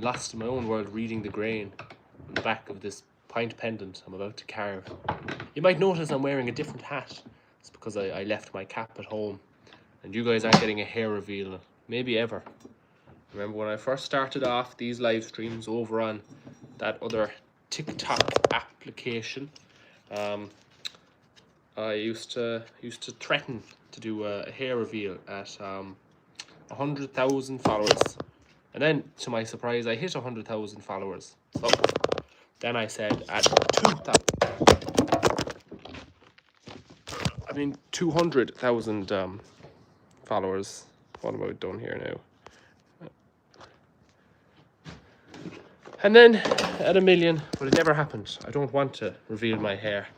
lost in my own world reading the grain on the back of this pint pendant I'm about to carve. You might notice I'm wearing a different hat. It's because I left my cap at home, and you guys aren't getting a hair reveal, maybe ever. Remember when I first started off these live streams over on that other TikTok application, I used to threaten to do a hair reveal at 100,000 followers, and then to my surprise I hit 100,000 followers. So then I said at 200,000 followers. What have I done here now? And then at 1 million, but it never happened. I don't want to reveal my hair.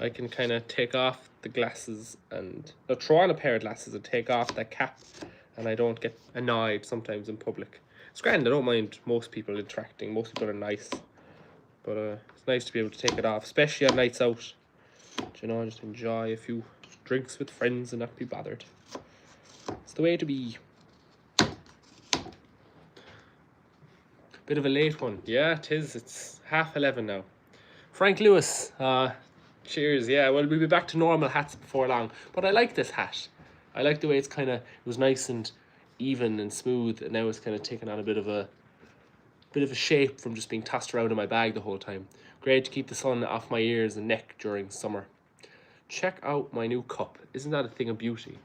I can kind of take off the glasses and throw on a pair of glasses and take off that cap, and I don't get annoyed sometimes in public. It's grand, I don't mind most people interacting, most people are nice, but it's nice to be able to take it off, especially on nights out. You know, just enjoy a few drinks with friends and not be bothered. It's the way to be. Bit of a late one. Yeah, it is. It's 11:30 now. Frank Lewis, cheers. Yeah, well, we'll be back to normal hats before long. But I like this hat. I like the way it's kind of, it was nice and even and smooth, and now it's kind of taken on a bit of a shape from just being tossed around in my bag the whole time. Great to keep the sun off my ears and neck during summer. Check out my new cup. Isn't that a thing of beauty?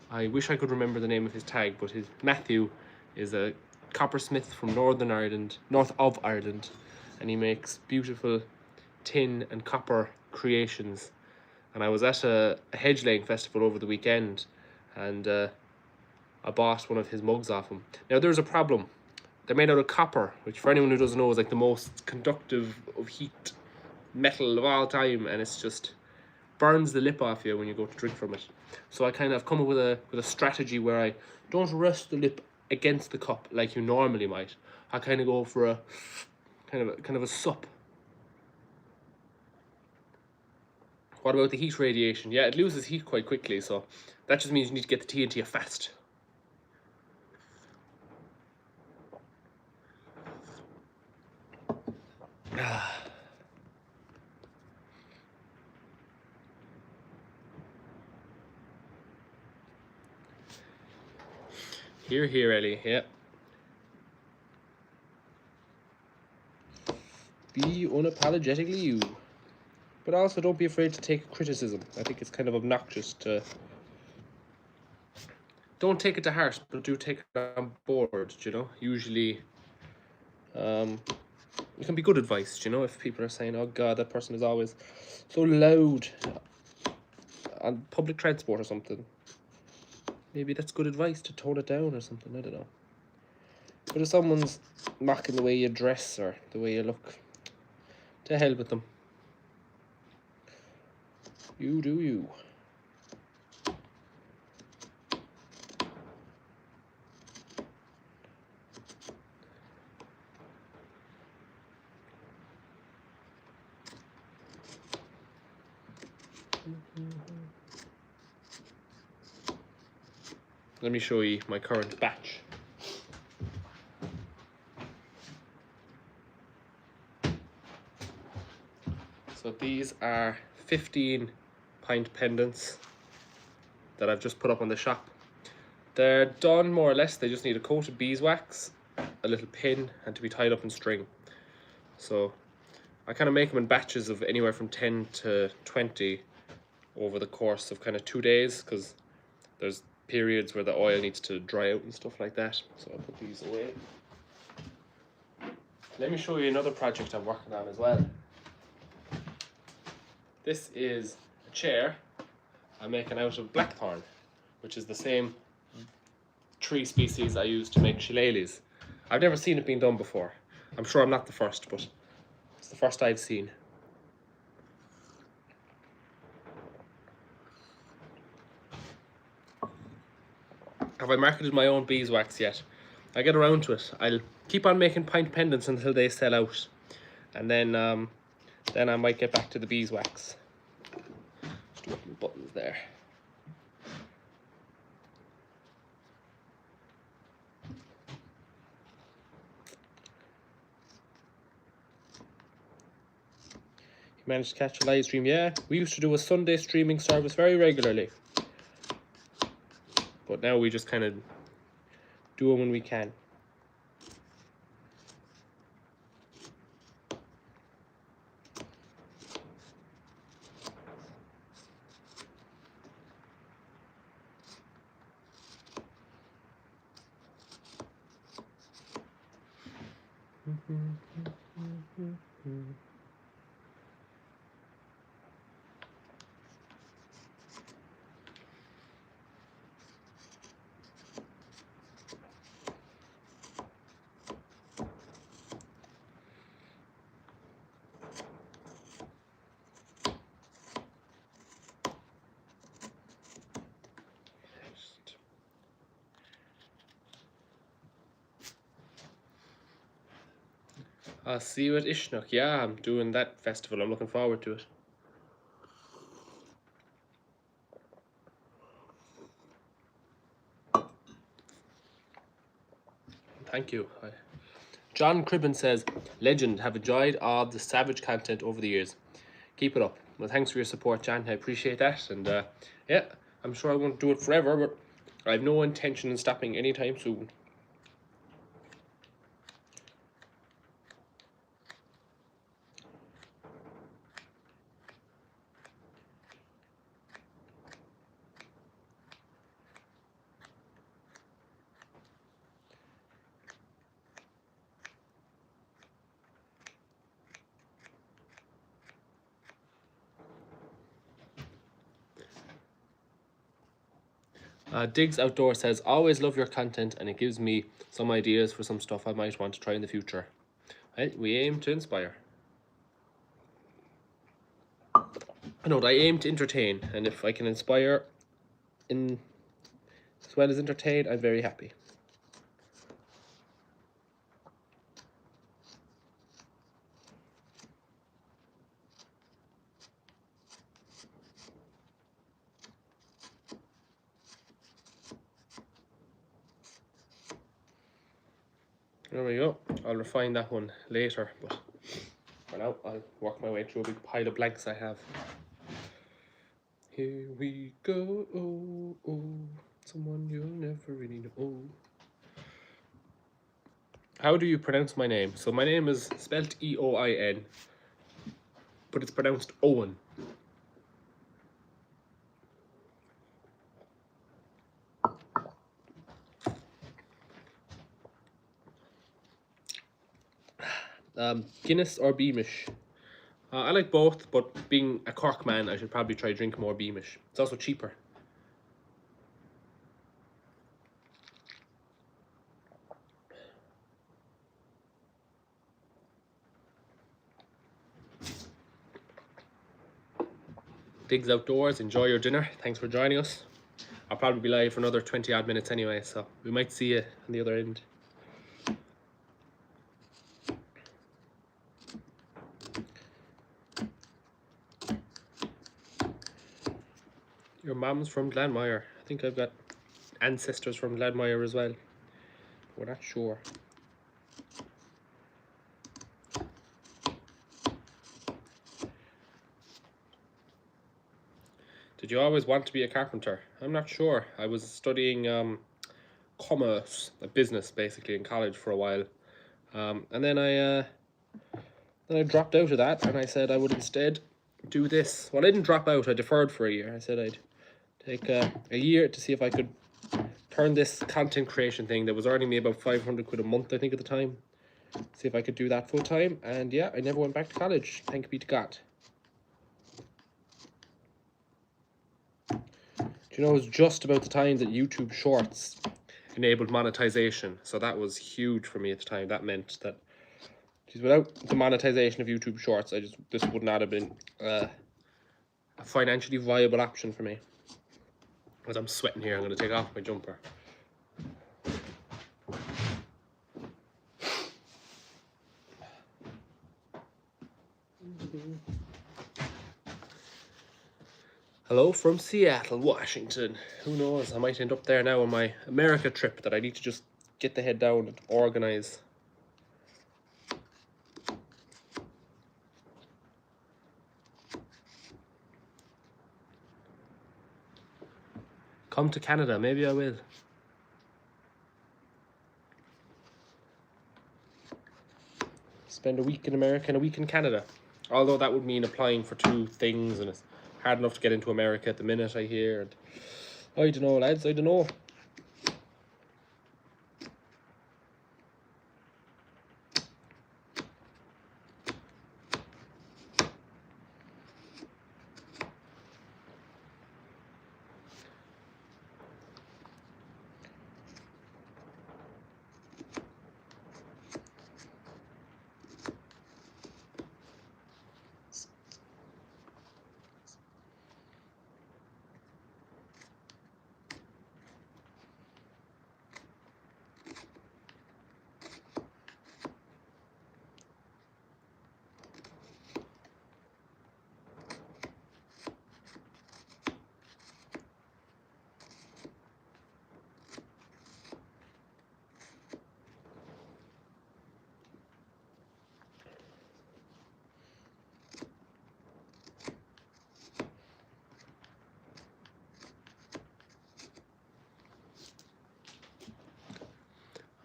I wish I could remember the name of his tag, but his Matthew is a coppersmith from north of Ireland, and he makes beautiful tin and copper creations. And I was at a hedge laying festival over the weekend, and I bought one of his mugs off him. Now there's a problem. They're made out of copper, which for anyone who doesn't know is like the most conductive of heat metal of all time, and it's just burns the lip off you when you go to drink from it. So I kind of come up with a strategy where I don't rest the lip against the cup like you normally might. I kind of go for a kind of a sup. What about the heat radiation? Yeah, it loses heat quite quickly, so that just means you need to get the tea into you fast. Here, Ellie, yeah. Be unapologetically you. But also don't be afraid to take criticism. I think it's kind of obnoxious to... Don't take it to heart, but do take it on board, you know? Usually, it can be good advice, you know? If people are saying, oh God, that person is always so loud on public transport or something. Maybe that's good advice to tone it down or something, I don't know. But if someone's mocking the way you dress or the way you look, to hell with them. You do you. Let me show you my current batch. So these are 15 pint pendants that I've just put up on the shop. They're done more or less. They just need a coat of beeswax, a little pin, and to be tied up in string. So I kind of make them in batches of anywhere from 10 to 20 over the course of kind of 2 days, because there's periods where the oil needs to dry out and stuff like that. So I'll put these away. Let me show you another project I'm working on as well. This is a chair I'm making out of Blackthorn, which is the same tree species I use to make shillelaghs. I've never seen it being done before. I'm sure I'm not the first, but it's the first I've seen. Have I marketed my own beeswax yet? I get around to it. I'll keep on making pint pendants until they sell out, and then I might get back to the beeswax. Just do up my buttons there. You managed to catch a live stream? Yeah, we used to do a Sunday streaming service very regularly. But now we just kind of do it when we can. I'll see you at Ishnok. Yeah, I'm doing that festival. I'm looking forward to it. Thank you. John Cribben says, legend, have enjoyed all the Savage content over the years. Keep it up. Well, thanks for your support, John. I appreciate that. And yeah, I'm sure I won't do it forever, but I have no intention of stopping anytime soon. Diggs Outdoor says, always love your content and it gives me some ideas for some stuff I might want to try in the future. Right? We aim to inspire. I aim to entertain, and if I can inspire in as well as entertain, I'm very happy. There we go. I'll refine that one later, but for now I'll work my way through a big pile of blanks I have. Here we go, oh, oh, someone you'll never really know. How do you pronounce my name? So my name is spelt E-O-I-N, but it's pronounced Owen. Guinness or Beamish? I like both, but being a Cork man, I should probably try drink more Beamish. It's also cheaper. Diggs Outdoors, enjoy your dinner. Thanks for joining us. I'll probably be live for another 20 odd minutes anyway, so we might see you on the other end. Your mom's from Glanmire. I think I've got ancestors from Glanmire as well. We're not sure. Did you always want to be a carpenter? I'm not sure. I was studying commerce, a business basically, in college for a while. And then I dropped out of that, and I said I would instead do this. Well, I didn't drop out. I deferred for a year. I said I'd take a year to see if I could turn this content creation thing that was earning me about 500 quid a month, I think, at the time. See if I could do that full time. And yeah, I never went back to college. Thank be to God. Do you know, it was just about the time that YouTube Shorts enabled monetization. So that was huge for me at the time. That meant that without the monetization of YouTube Shorts, this would not have been a financially viable option for me. As I'm sweating here, I'm going to take off my jumper. Hello from Seattle, Washington. Who knows, I might end up there now on my America trip that I need to just get the head down and organize. Come to Canada, maybe I will. Spend a week in America and a week in Canada. Although that would mean applying for 2 things, and it's hard enough to get into America at the minute, I hear. And I don't know, lads, I don't know.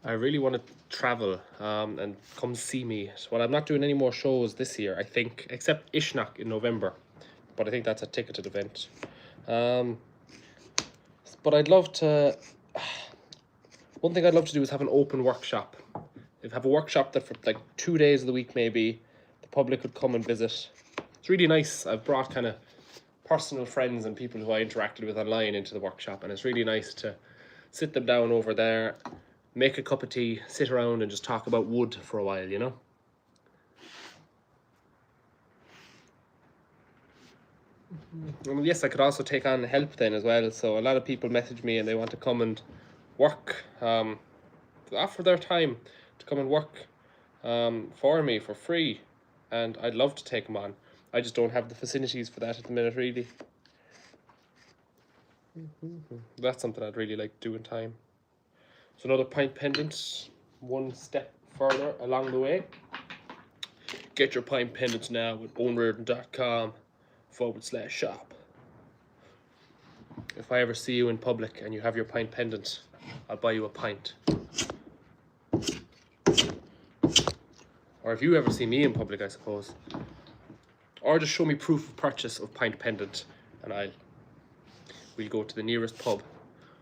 I really want to travel and come see me. Well, I'm not doing any more shows this year, I think, except Ishnok in November. But I think that's a ticketed event. But I'd love to... One thing I'd love to do is have an open workshop. Have a workshop that for like 2 days of the week maybe, the public could come and visit. It's really nice. I've brought kind of personal friends and people who I interacted with online into the workshop, and it's really nice to sit them down over there, make a cup of tea, sit around and just talk about wood for a while, you know? And yes, I could also take on help then as well. So a lot of people message me and they want to come and work, offer their time to come and work for me for free. And I'd love to take them on. I just don't have the facilities for that at the minute, really. That's something I'd really like to do in time. So another pint pendant, one step further along the way. Get your pint pendants now at owenreardon.com/shop. If I ever see you in public and you have your pint pendant, I'll buy you a pint. Or if you ever see me in public, I suppose. Or just show me proof of purchase of pint pendant and we'll go to the nearest pub.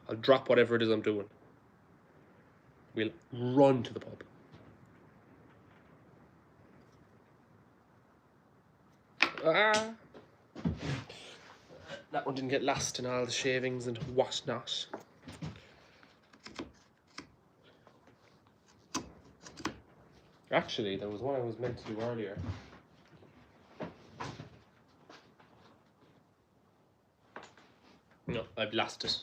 I'll drop whatever it is I'm doing. We'll run to the pub. That one didn't get lost in all the shavings and whatnot. Actually, there was one I was meant to do earlier. No, I've lost it.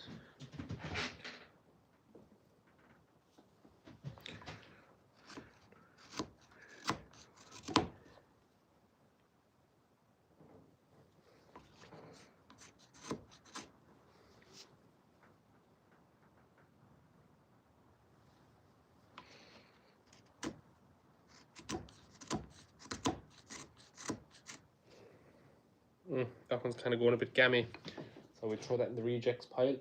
That one's kind of going a bit gammy, so we'll throw that in the rejects pile.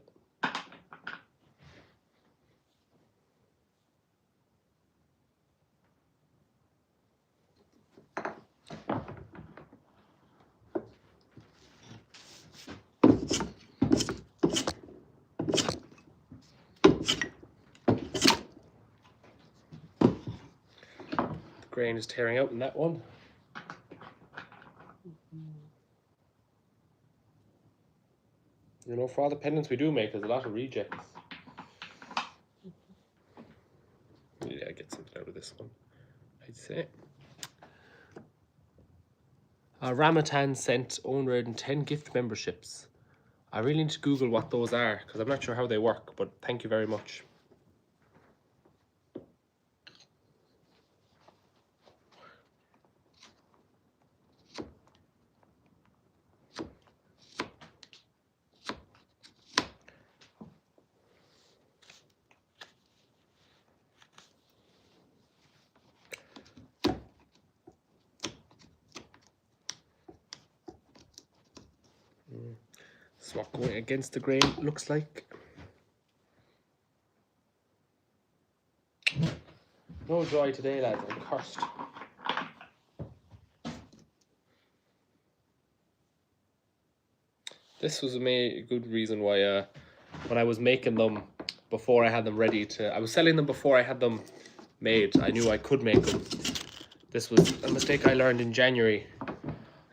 The grain is tearing out in that one. You know, for all the pendants we do make, there's a lot of rejects. Yeah, I get something out of this one, I'd say. Ramatan sent Owen Reardon 10 gift memberships. I really need to Google what those are, because I'm not sure how they work, but thank you very much. This is what going against the grain looks like. No joy today, lads. I'm cursed. This was a good reason why when I was making them before I had them ready to... I was selling them before I had them made. I knew I could make them. This was a mistake I learned in January.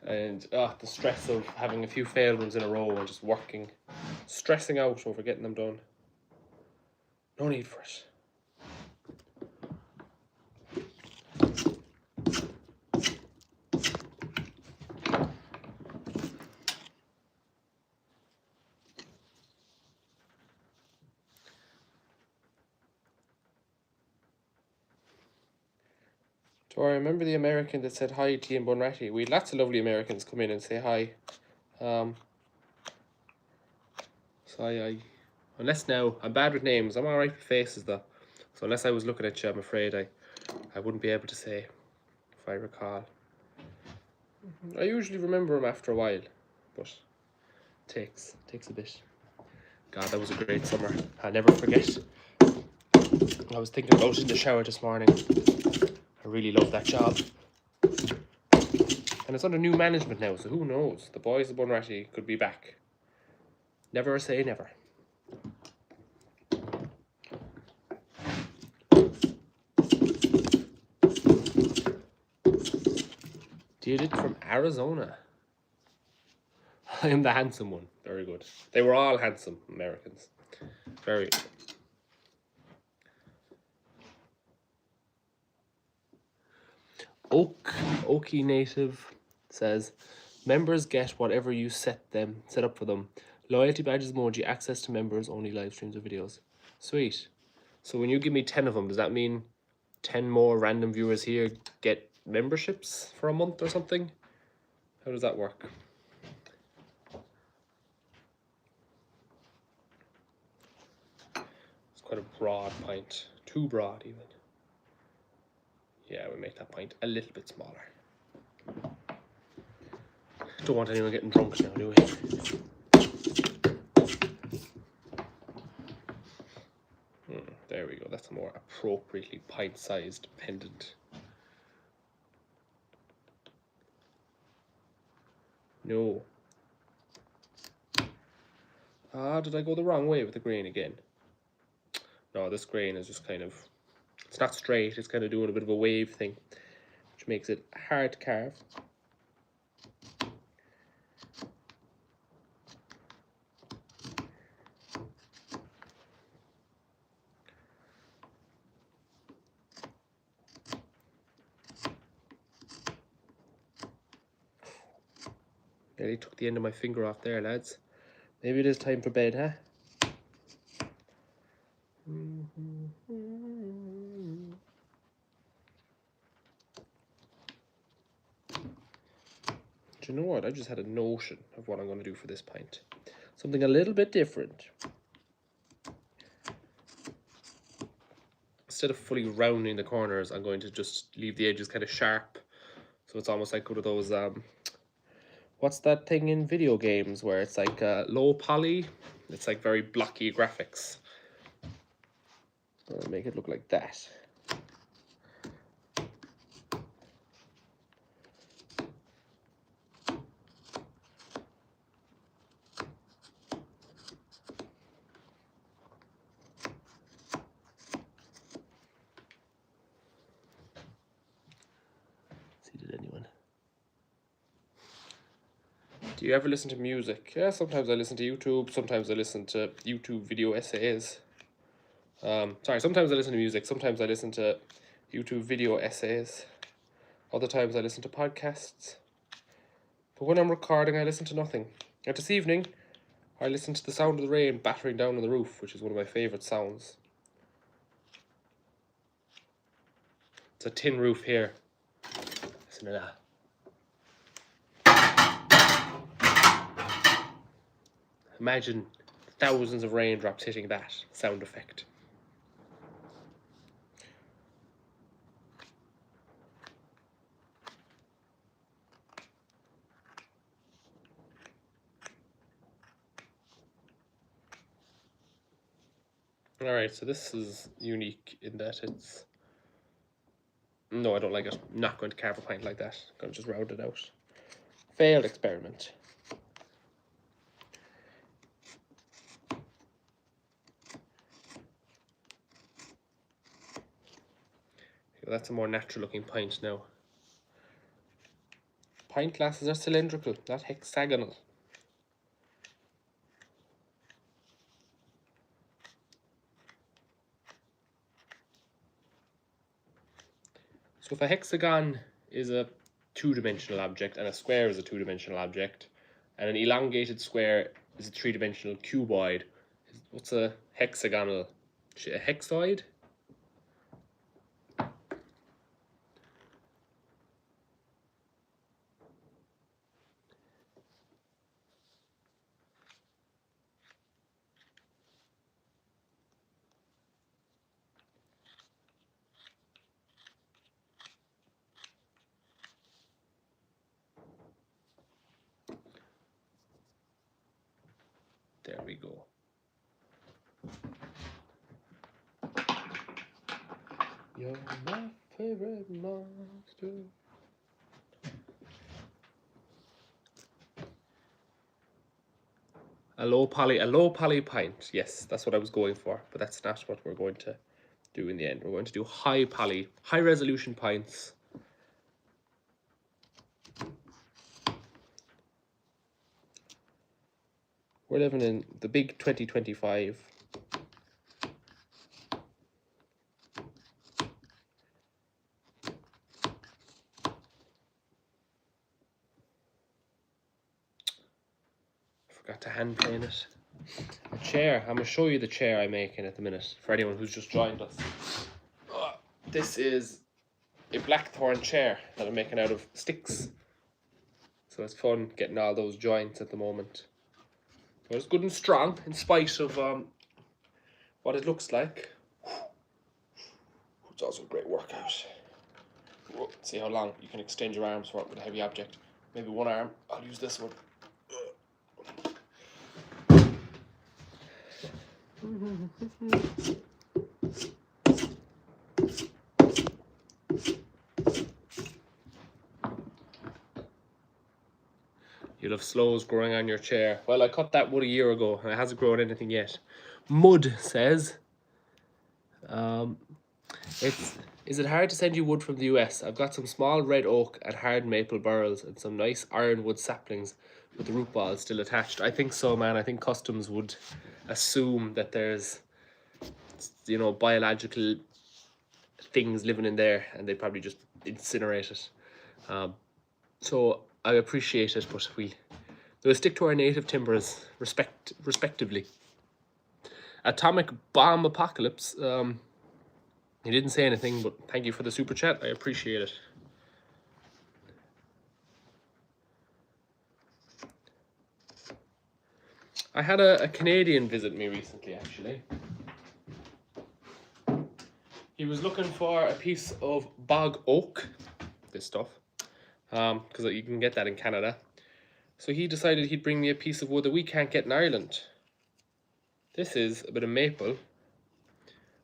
And the stress of having a few failed ones in a row and just working, stressing out over getting them done. No need for it. Do I remember the American that said hi to you in Bunratty? We had lots of lovely Americans come in and say hi. So unless now, I'm bad with names. I'm alright with faces though. So unless I was looking at you, I'm afraid I wouldn't be able to say, if I recall. I usually remember them after a while, but takes a bit. God, that was a great summer. I'll never forget. I was thinking about it in the shower this morning. I really love that job. And it's under new management now, so who knows? The boys of Bunratty could be back. Never say never. Did it from Arizona. I am the handsome one. Very good. They were all handsome Americans. Very good. Oaky Native says, members get whatever you set up for them. Loyalty badges emoji, access to members, only live streams or videos. Sweet. So when you give me 10 of them, does that mean 10 more random viewers here get memberships for a month or something? How does that work? It's quite a broad pint. Too broad even. Yeah, we make that pint a little bit smaller. Don't want anyone getting drunk now, do we? There we go. That's a more appropriately pint-sized pendant. No. Did I go the wrong way with the grain again? No, this grain is just kind of... It's not straight. It's kind of doing a bit of a wave thing, which makes it hard to carve. Nearly took the end of my finger off there, lads. Maybe it is time for bed, huh? Do you know what? I just had a notion of what I'm going to do for this pint. Something a little bit different. Instead of fully rounding the corners, I'm going to just leave the edges kind of sharp. So it's almost like one of those, what's that thing in video games where it's like low poly? It's like very blocky graphics. I'll make it look like that. Do you ever listen to music? Yeah, sometimes I listen to YouTube, sometimes I listen to YouTube video essays. Sometimes I listen to music, sometimes I listen to YouTube video essays. Other times I listen to podcasts. But when I'm recording, I listen to nothing. And this evening, I listened to the sound of the rain battering down on the roof, which is one of my favourite sounds. It's a tin roof here. Listen to that. Imagine thousands of raindrops hitting that sound effect. Alright, so this is unique in that it's No, I don't like it. I'm not going to carve a pint like that. I'm going to just round it out. Failed experiment. That's a more natural looking pint now. Pint glasses are cylindrical, not hexagonal. So if a hexagon is a two-dimensional object and a square is a two-dimensional object and an elongated square is a three-dimensional cuboid, what's a hexagonal? A hexoid? There we go. You're my favorite monster. A low poly pint. Yes, that's what I was going for, but that's not what we're going to do in the end. We're going to do high poly, high resolution pints. We're living in the big 2025. Forgot to hand plane it. A chair. I'm going to show you the chair I'm making at the minute for anyone who's just joined us. This is a Blackthorn chair that I'm making out of sticks. So it's fun getting all those joints at the moment. But it's good and strong in spite of what it looks like. It's also a great workout. Whoa, see how long you can extend your arms for it with a heavy object. Maybe one arm. I'll use this one. You'll have sloes growing on your chair. Well, I cut that wood a year ago and it hasn't grown anything yet. Mud says, is it hard to send you wood from the US? I've got some small red oak and hard maple burls and some nice ironwood saplings with the root balls still attached. I think so, man. I think customs would assume that there's, you know, biological things living in there and they probably just incinerate it. So I appreciate it, but we'll stick to our native timbers respectively. Atomic Bomb Apocalypse. He didn't say anything, but thank you for the super chat. I appreciate it. I had a Canadian visit me recently, actually. He was looking for a piece of bog oak, this stuff, because you can get that in Canada. So he decided he'd bring me a piece of wood that we can't get in Ireland. This is a bit of maple,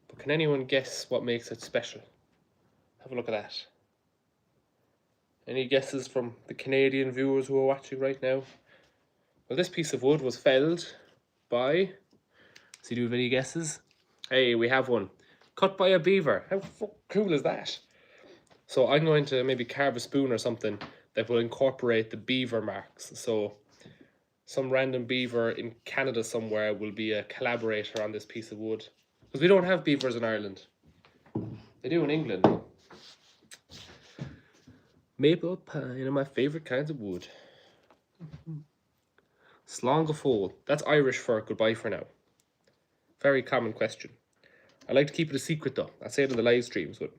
but can anyone guess what makes it special? Have a look at that. Any guesses from the Canadian viewers who are watching right now? Well, this piece of wood was felled by... So do you have any guesses? Hey, we have one. Cut by a beaver. How cool is that? So I'm going to maybe carve a spoon or something that will incorporate the beaver marks. So some random beaver in Canada somewhere will be a collaborator on this piece of wood. Because we don't have beavers in Ireland. They do in England. Maple pine are my favourite kinds of wood. Slongafole. That's Irish for goodbye for now. Very common question. I like to keep it a secret though. I say it in the live streams, but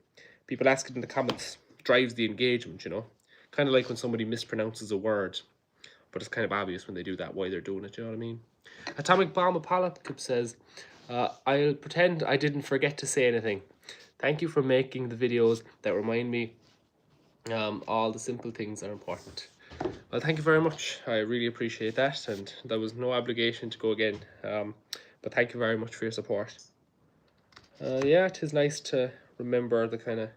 people ask it in the comments. Drives the engagement, you know. Kind of like when somebody mispronounces a word. But it's kind of obvious when they do that why they're doing it, you know what I mean? Atomic Bomb Apocalypse says, I'll pretend I didn't forget to say anything. Thank you for making the videos that remind me all the simple things are important. Well, thank you very much. I really appreciate that, and there was no obligation to go again. But thank you very much for your support. Yeah, it is nice to remember the kind of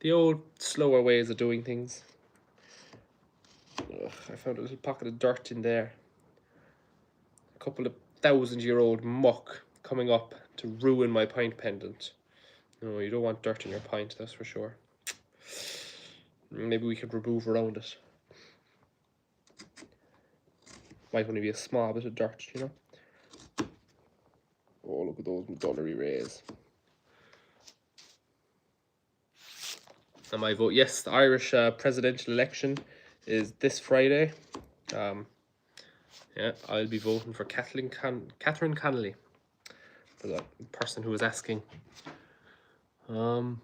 The old slower ways of doing things. Ugh, I found a little pocket of dirt in there. A couple of 1,000-year-old muck coming up to ruin my pint pendant. No, you don't want dirt in your pint, that's for sure. Maybe we could remove around it. Might only be a small bit of dirt, you know. Oh, look at those medullary rays. And my vote, yes, the Irish presidential election is this Friday. Yeah, I'll be voting for Catherine Connolly, for the person who was asking. The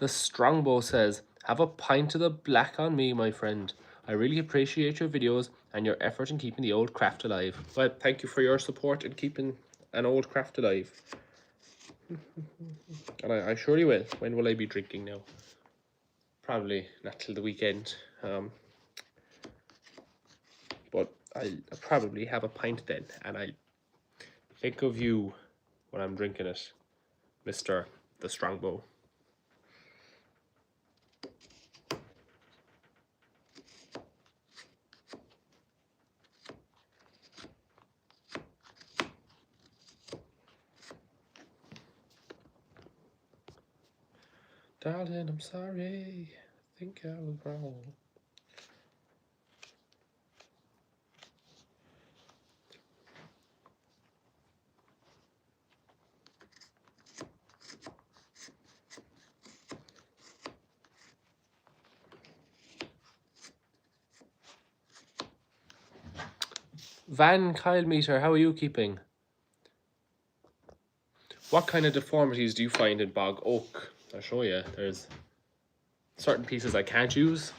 Strongbow says, have a pint of the black on me, my friend. I really appreciate your videos and your effort in keeping the old craft alive. Well, thank you for your support in keeping an old craft alive. And I surely will. When will I be drinking now? Probably not till the weekend. But I'll probably have a pint then, and I'll think of you when I'm drinking it, Mr. the Strongbow. Darling, I'm sorry. I think I was wrong. Van Kyle Meter, how are you keeping? What kind of deformities do you find in bog oak? I'll show you. There's certain pieces I can't use.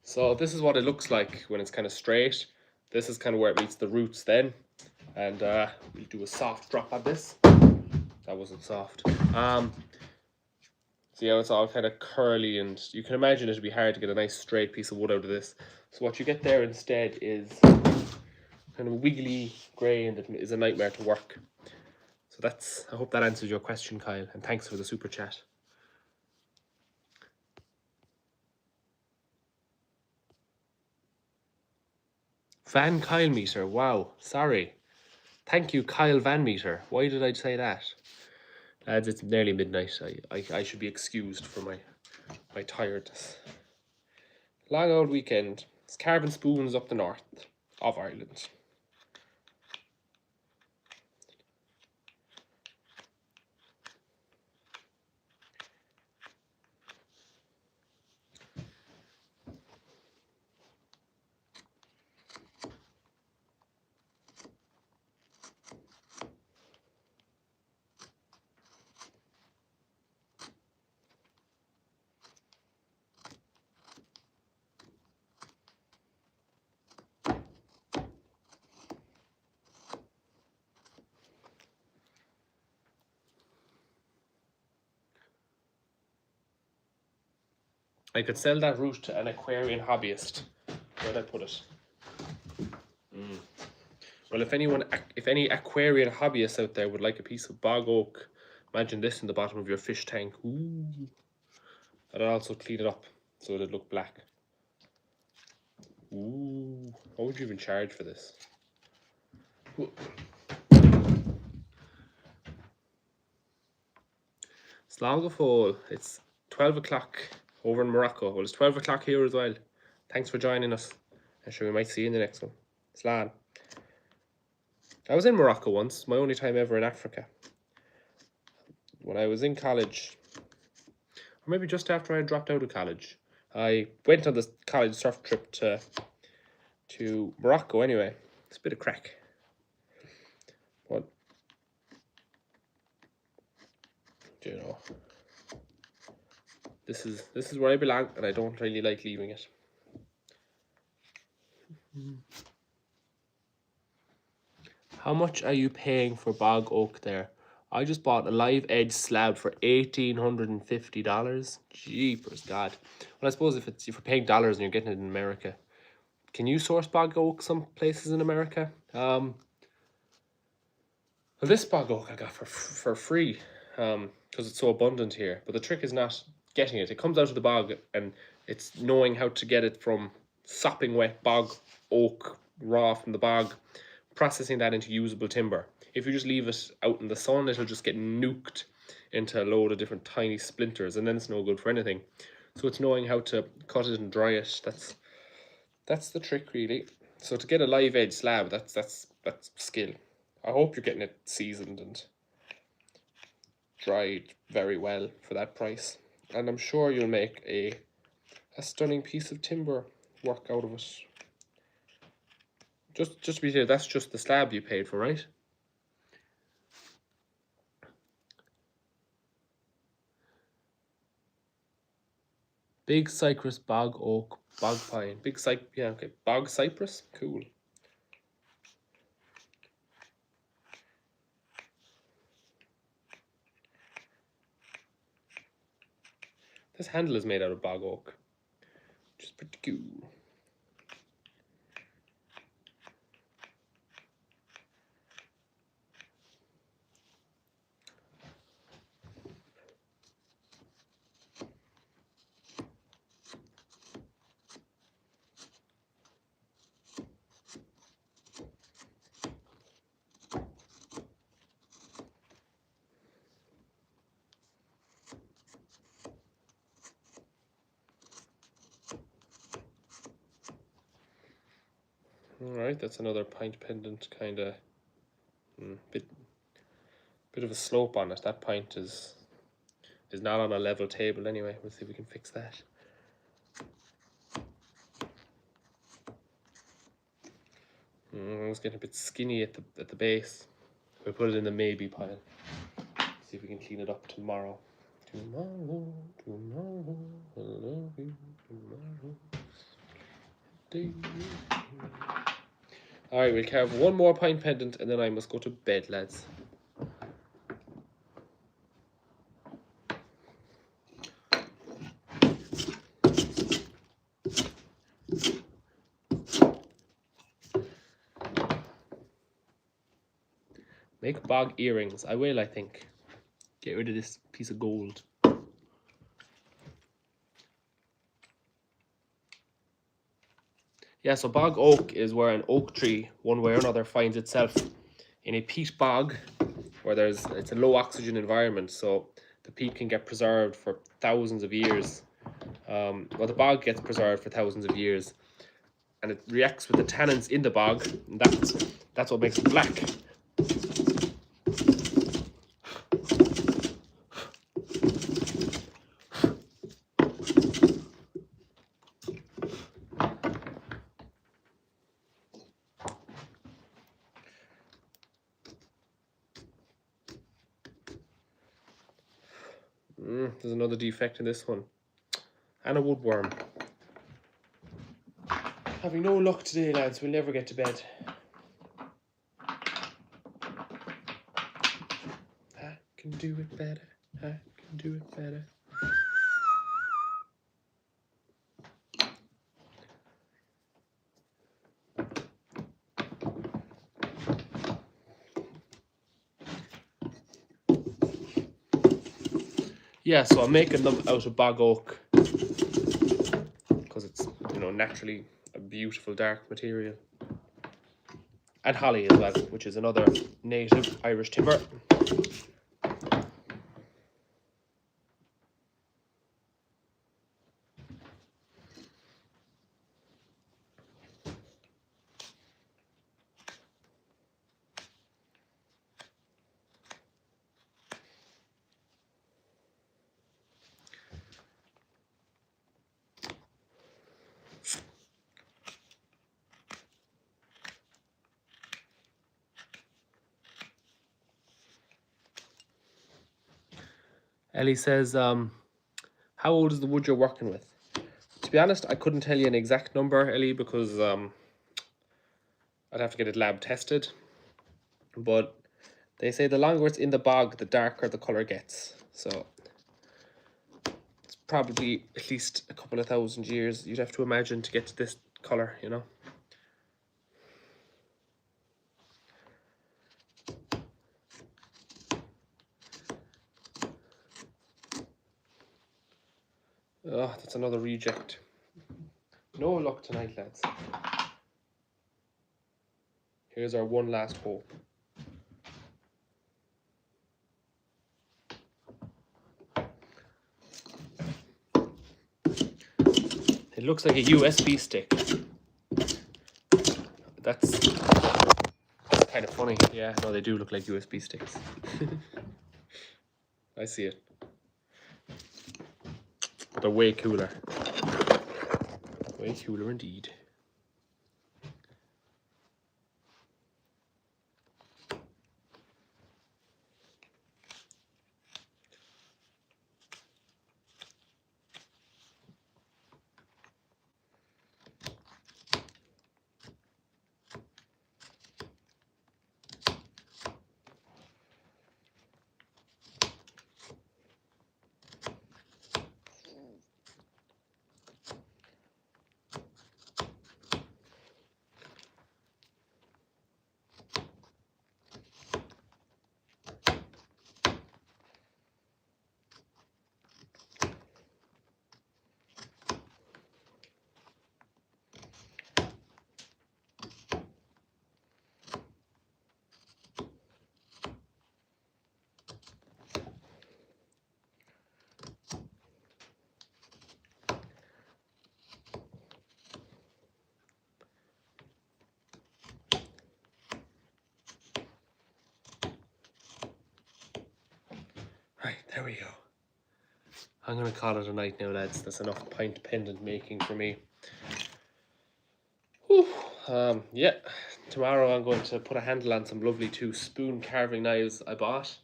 So this is what it looks like when it's kind of straight. This is kind of where it meets the roots then. And we'll do a soft drop on this. That wasn't soft. See how it's all kind of curly, and you can imagine it'd be hard to get a nice straight piece of wood out of this. So what you get there instead is kind of wiggly grain that is a nightmare to work. So that's, I hope that answers your question, Kyle, and thanks for the super chat. Van Kyle Meter, wow, sorry. Thank you, Kyle Van Meter. Why did I say that? Lads, it's nearly midnight. I should be excused for my tiredness. Long old weekend. It's carving spoons up the north of Ireland. I could sell that route to an Aquarian hobbyist. Where'd I put it? Well, if any Aquarian hobbyists out there would like a piece of bog oak, imagine this in the bottom of your fish tank. Ooh. I'd also clean it up so it'd look black. Ooh. What would you even charge for this? Slongafol, it's 12 o'clock over in Morocco. Well, it's 12 o'clock here as well. Thanks for joining us. I'm sure we might see you in the next one. Slán. I was in Morocco once, my only time ever in Africa. When I was in college, or maybe just after I dropped out of college, I went on this college surf trip to Morocco anyway. It's a bit of crack. But, you know, this is where I belong, and I don't really like leaving it. How much are you paying for bog oak there? I just bought a live edge slab for $1,850. Jeepers God. Well, I suppose if you're paying dollars and you're getting it in America, can you source bog oak some places in America? Well, this bog oak I got for free, because it's so abundant here. But the trick is not getting it. It comes out of the bog, and it's knowing how to get it from sopping wet bog oak raw from the bog, processing that into usable timber. If you just leave it out in the sun, it'll just get nuked into a load of different tiny splinters, and then it's no good for anything. So it's knowing how to cut it and dry it. That's the trick, really. So to get a live edge slab, that's skill. I hope you're getting it seasoned and dried very well for that price, and I'm sure you'll make a stunning piece of timber work out of it. Just to be clear, that's just the slab you paid for, right? Big cypress, bog oak, bog pine, yeah, okay, bog cypress, cool. This handle is made out of bog oak, which is pretty cool. Alright, that's another pint pendant, kind of bit of a slope on it. That pint is not on a level table anyway. We'll see if we can fix that. It's getting a bit skinny at the base. We'll put it in the maybe pile. See if we can clean it up tomorrow. Tomorrow, I love you, tomorrow. Alright, we'll carve one more pint pendant and then I must go to bed, lads. Make bog earrings. I will, I think. Get rid of this piece of gold. Yeah, so bog oak is where an oak tree, one way or another, finds itself in a peat bog where it's a low oxygen environment, so the peat can get preserved for thousands of years. Well, the bog gets preserved for thousands of years, and it reacts with the tannins in the bog, and that's what makes it black. There's another defect in this one. And a woodworm. Having no luck today, lads. We'll never get to bed. I can do it better. I can do it better. Yeah, so I'm making them out of bog oak because it's, naturally a beautiful dark material. And holly as well, which is another native Irish timber. Ellie says, how old is the wood you're working with? To be honest, I couldn't tell you an exact number, Ellie, because I'd have to get it lab tested. But They say the longer it's in the bog, the darker the colour gets. So it's probably at least a couple of 1,000 years you'd have to imagine to get to this colour, you know. Oh, that's another reject. No luck tonight, lads. Here's our one last hope. It looks like a USB stick. That's kind of funny. Yeah, no, they do look like USB sticks. I see it. They're way cooler. Way cooler indeed. Right, there we go. I'm going to call it a night now, lads. That's enough pint pendant making for me. Whew. Yeah, tomorrow I'm going to put a handle on some lovely 2 spoon carving knives I bought.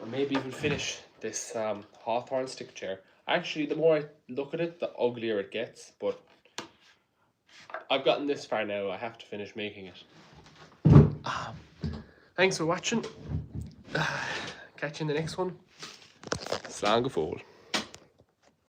Or maybe even finish this hawthorn stick chair. Actually, the more I look at it, the uglier it gets. But I've gotten this far now. I have to finish making it. Thanks for watching. Catch you in the next one. Slán go fóill.